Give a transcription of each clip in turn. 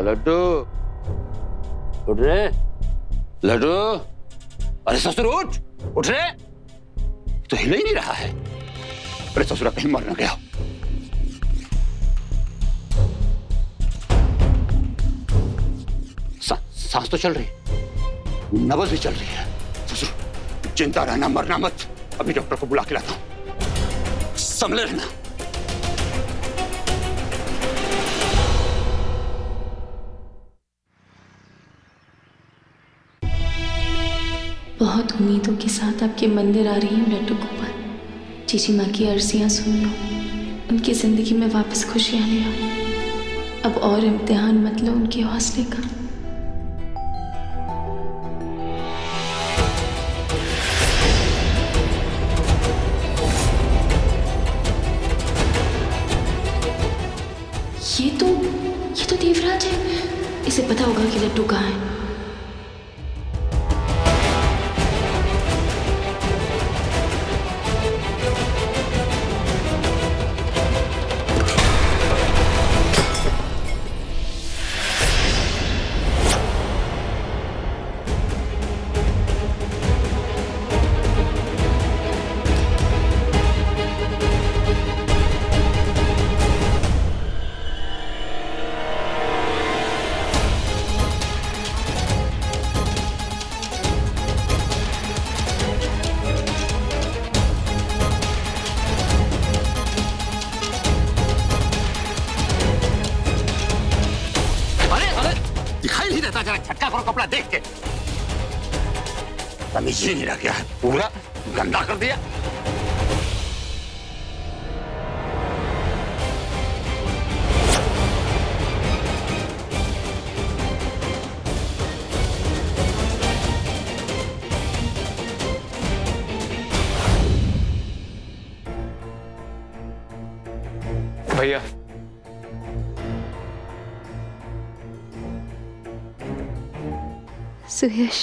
लड्डू उठ रे, लड्डू। अरे ससुर उठ रे, तो हिल ही नहीं रहा है। अरे ससुरा कहीं मर न गया। सांस तो चल रही, नब्ज भी चल रही है। ससुर चिंता रहना, मरना मत। अभी डॉक्टर को बुला के लाता हूं, संभले रहना। बहुत उम्मीदों के साथ आपके मंदिर आ रही हूँ लड्डू गोपाल। चीची माँ की अर्जियाँ सुन लो, उनकी जिंदगी में वापस खुशियाँ ले आओ। अब और इम्तिहान मत लो उनके हौसले का। ये तो देवराज है। इसे पता होगा कि लड्डू कहाँ है। जरा झटका करो कपड़ा देख के। तमीज ही नहीं रह गया है, पूरा गंदा कर दिया। भैया सुयश,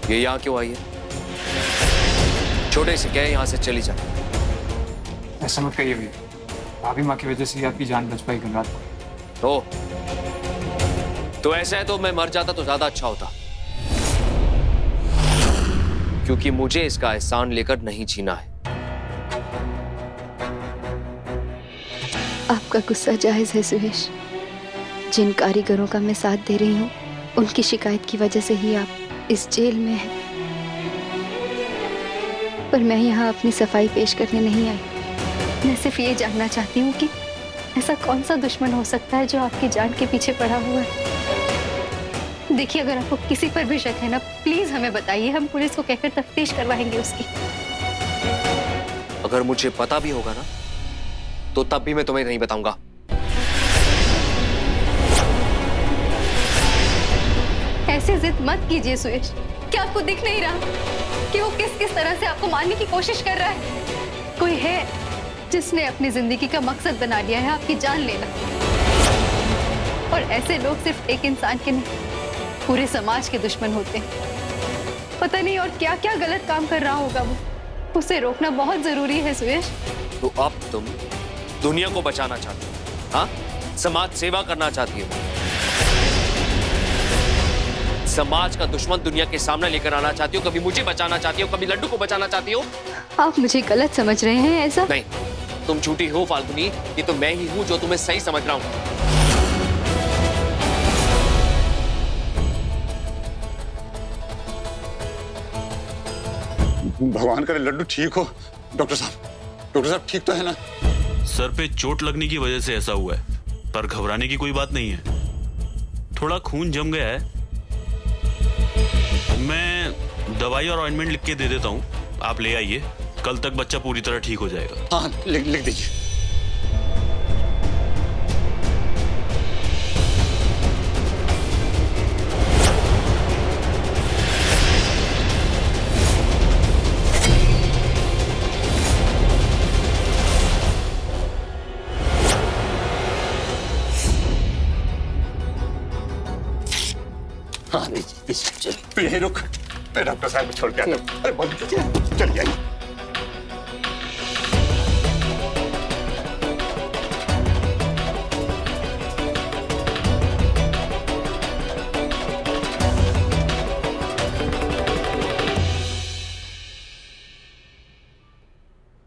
ये यहाँ क्यों आई है? छोटे से क्या है, यहाँ से चली जा। ऐसा मत कहिए भैया, भाभी माँ की वजह से ही आपकी जान बच पाई कल रात को। तो ऐसा है तो मैं मर जाता तो ज्यादा अच्छा होता, क्योंकि मुझे इसका एहसान लेकर नहीं जीना है। आपका गुस्सा जायज है सुयश। जिन कारीगरों का मैं साथ दे रही हूँ, उनकी शिकायत की वजह से ही आप इस जेल में हैं। पर मैं यहाँ अपनी सफाई पेश करने नहीं आई। मैं सिर्फ ये जानना चाहती हूँ कि ऐसा कौन सा दुश्मन हो सकता है जो आपकी जान के पीछे पड़ा हुआ है। देखिए, अगर आपको किसी पर भी शक है ना, प्लीज हमें बताइए, हम पुलिस को कहकर तफ्तीश करवाएंगे उसकी। अगर मुझे पता भी होगा ना, तो तब भी मैं तुम्हें नहीं बताऊंगा। ऐसे जिद मत कीजिए सुयश। क्या आपको दिख नहीं रहा कि वो किस किस तरह से आपको मारने की कोशिश कर रहा है? कोई है जिसने अपनी जिंदगी का मकसद बना लिया है आपकी जान लेना। और ऐसे लोग सिर्फ एक इंसान के नहीं, पूरे समाज के दुश्मन होते हैं। पता नहीं और क्या क्या गलत काम कर रहा होगा वो। उसे रोकना बहुत जरूरी है सुयश। तो अब तुम दुनिया को बचाना चाहती हो, हाँ? समाज सेवा करना चाहती हो, समाज का दुश्मन दुनिया के सामने लेकर आना चाहती हो। कभी मुझे बचाना चाहती हो, कभी लड्डू को बचाना चाहती हो। आप मुझे गलत समझ रहे हैं ऐसा? नहीं, तुम झूठी हो फाल्गुनी। ये तो मैं ही हूं जो तुम्हें सही समझ रहा हूं। भगवान करे लड्डू ठीक हो। डॉक्टर साहब ठीक तो है ना? सर पे चोट लगने की वजह से ऐसा हुआ है, पर घबराने की कोई बात नहीं है। थोड़ा खून जम गया है। मैं दवाई और ऑइंटमेंट लिख के दे देता हूँ, आप ले आइए। कल तक बच्चा पूरी तरह ठीक हो जाएगा। हाँ, लिख दीजिए। हाँ, तू यहीं रुक, मैं डॉक्टर साहब को छोड़ के आता हूँ। अरे बंद कीजिए, चलिए आइए।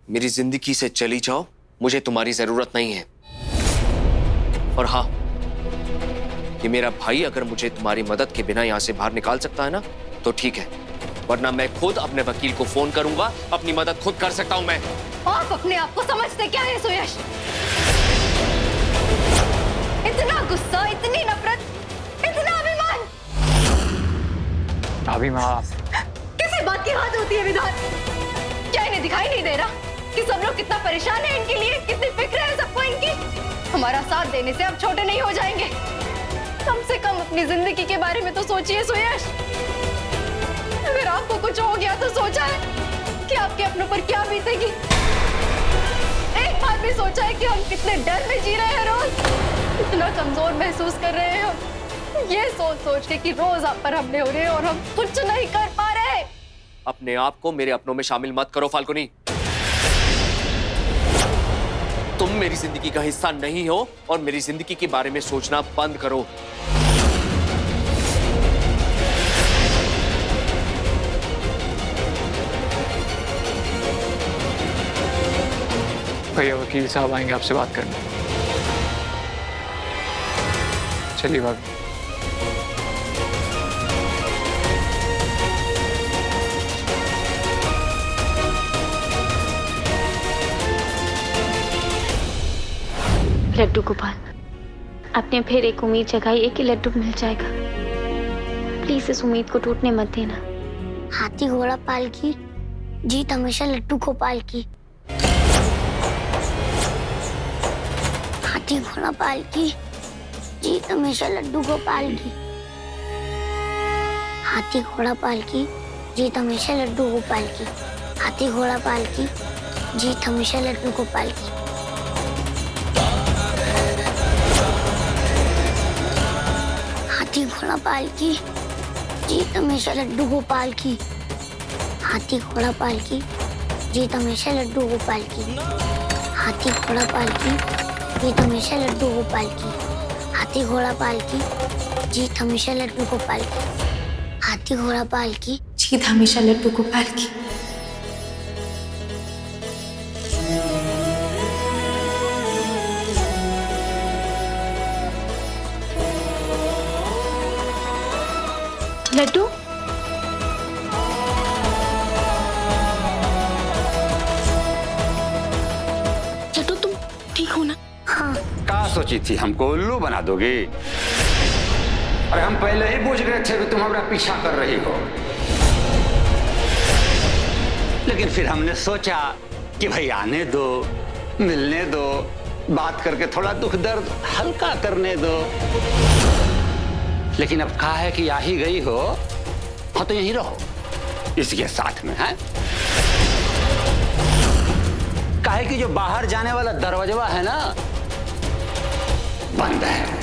मेरी जिंदगी से चली जाओ, मुझे तुम्हारी जरूरत नहीं है। और हाँ, ये मेरा भाई अगर मुझे तुम्हारी मदद के बिना यहां से बाहर निकाल सकता है ना, तो ठीक है, वरना मैं खुद अपने वकील को फोन करूंगा, अपनी मदद खुद कर सकता हूं मैं। आप अपने आप को समझते क्या है सुयश? इतना गुस्सा, इतनी नफरत, इतना अभिमान। भाभी माँ, किसी बात की हद होती है विधान? क्या इन्हें दिखाई नहीं दे रहा कि सब लोग कितना परेशान हैं इनके लिए, कितनी फिक्र है सबको इनकी? हमारा साथ देने से अब छोटे नहीं हो जाएंगे। कम से कम अपनी जिंदगी के बारे में तो सोचिए सुयश। अगर आपको कुछ हो गया तो सोचा है कि आपके अपनों पर क्या बीतेगी? एक बार भी सोचा है कि हम कितने डर में जी रहे हैं रोज, कितना कमजोर महसूस कर रहे हैं हम, ये सोच सोच के कि रोज आप पर हमले हो रहे हैं और हम कुछ नहीं कर पा रहे। अपने आप को मेरे अपनों में शामिल मत करो फाल्गुनी। तुम मेरी जिंदगी का हिस्सा नहीं हो और मेरी जिंदगी के बारे में सोचना बंद करो। भैया वकील साहब आएंगे आपसे बात करने। चलिए भाभी। लड्डू गोपाल, आपने फिर एक उम्मीद जगाई है कि लड्डू मिल जाएगा। प्लीज इस उम्मीद को टूटने मत देना। हाथी घोड़ा पाल की जीत हमेशा लड्डू गोपाल की। हाथी घोड़ा पाल की जीत हमेशा लड्डू गोपाल की। हाथी घोड़ा पाल की जीत हमेशा लड्डू गोपाल की। हाथी घोड़ा पाल की जीत हमेशा लड्डू गोपाल की। हाथी घोड़ा पाल की जीत हमेशा लड्डू गोपाल की। हाथी घोड़ा पाल की जीत हमेशा लड्डू गोपाल की। हाथी घोड़ा पाल की जीत हमेशा लड्डू गोपाल की। हाथी घोड़ा पाल की जीत हमेशा लड्डू गोपाल की। हाथी घोड़ा पाल की जीत हमेशा लड्डू गोपाल की। लड्डू, लड्डू तुम ठीक हो ना? हाँ। क्या सोची थी, हमको उल्लू बना दोगी? अरे हम पहले ही बुझ गए थे कि तुम हमारा पीछा कर रही हो, लेकिन फिर हमने सोचा कि भाई आने दो, मिलने दो, बात करके थोड़ा दुख दर्द हल्का करने दो। लेकिन अब कहा है कि आ ही गई हो, हाँ तो यहीं रहो इसके साथ में है। काहे कि जो बाहर जाने वाला दरवाजा है ना, बंद है।